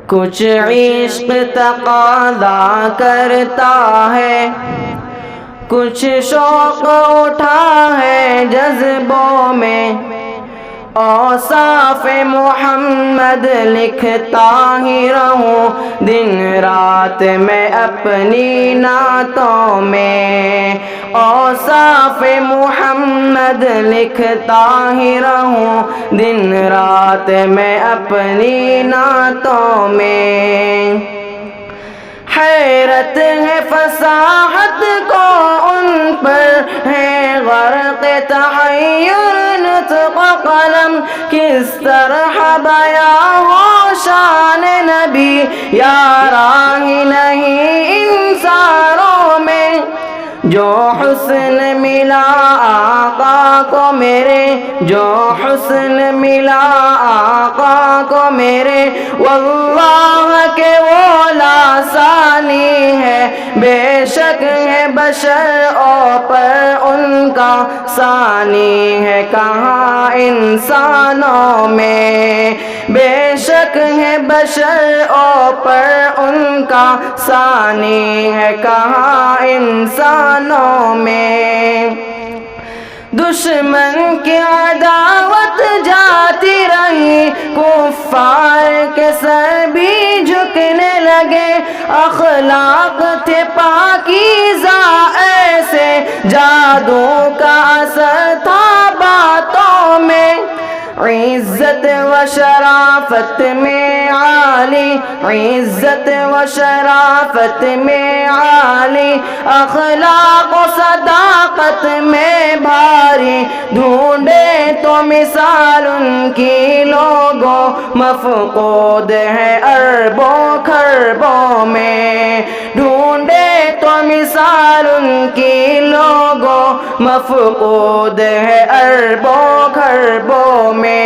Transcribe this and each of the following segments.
کچھ عشق تقاضا کرتا ہے، کچھ شوق اٹھا ہے جذبوں میں، اوصاف محمد لکھتا ہی رہوں دن رات میں اپنی نعتوں میں، اوصاف محمد لکھتا ہی رہوں دن رات میں اپنی نعتوں میں۔ حیرت ہے فصاحت کو ان پر ہے غرق تحیر نطق قلم، کس طرح بیاں ہو شان نبی یا راہ نہیں ان ساروں میں۔ جو حسن ملا آقا کو میرے، جو حسن ملا آقا کو میرے، واللہ کہ وہ لاثانی ہے، بے شک ہے بشر اوپر ان کا ثانی ہے کہاں انسانوں میں، بے شک ہے بشر اوپر ان کا ثانی ہے کہاں انسانوں میں۔ دشمن کی عداوت جاتی رہی، کفار کے سر بھی جھکنے لگے، اخلاق تھے پاکیزہ ایسے، جادو کا اثر تھا باتوں میں۔ عزت و شرافت میں عالی، عزت و شرافت میں عالی، اخلاق و صداقت میں بھاری، ڈھونڈے تو مثال ان کی لوگوں، مفقود ہے اربوں خربوں میں، ڈھونڈے تو مثال ان کی لوگوں، مفقود ہے اربوں خربوں میں۔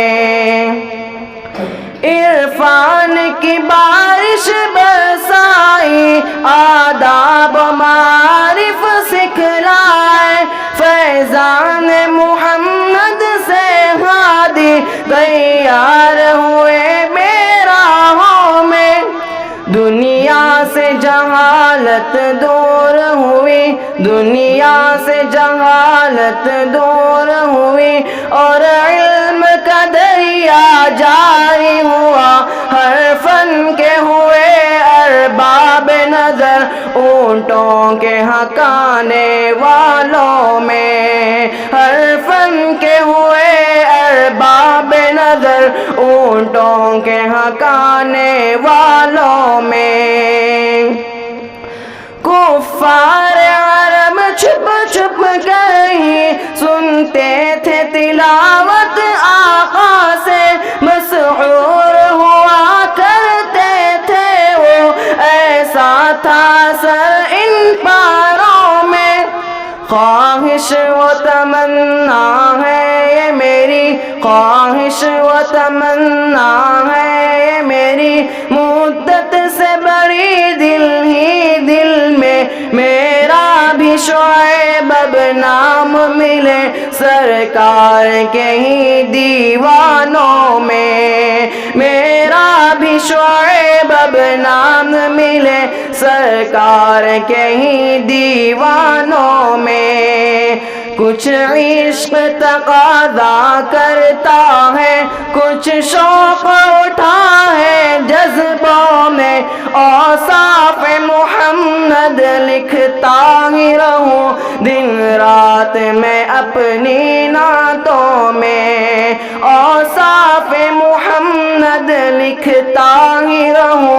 عرفان کی بارش برسائی، آداب و معارف سکھلائے، فیضان محمد سے ہادی تیار ہوئے میراہوں میں۔ دنیا سے جہالت دور ہوئی، دنیا سے جہالت دور ہوئی، اور علم کا دریا جاری ہوا، ہر فن کے ہوئے ارباب نظر اونٹوں کے ہکانے والوں میں، ہر فن کے ہوئے ارباب نظر اونٹوں کے ہکانے والوں میں۔ کفار عرب چھپ چھپ کر ہی سنتے تھے تلاوت آقا سے، مسحور ہوا کرتے تھے وہ، ایسا تھا اثر ان پاروں میں۔ خواہش و تمنا ہے یہ میری، خواہش و تمنا ہے یہ میری، مدت سے بڑی دل ہی دل میں، میرا بھی شعیب اب نام ملے سرکار کے ہی دیوانوں میں، میرا بھی شعیب اب نام ملے سرکار کے ہی دیوانوں میں۔ کچھ عشق تقاضا کرتا ہے، کچھ شوق اٹھا ہے جذبوں میں، اوصاف محمد لکھتا ہی رہوں دن رات میں اپنی نعتوں میں، اوصاف محمد لکھتا ہی رہوں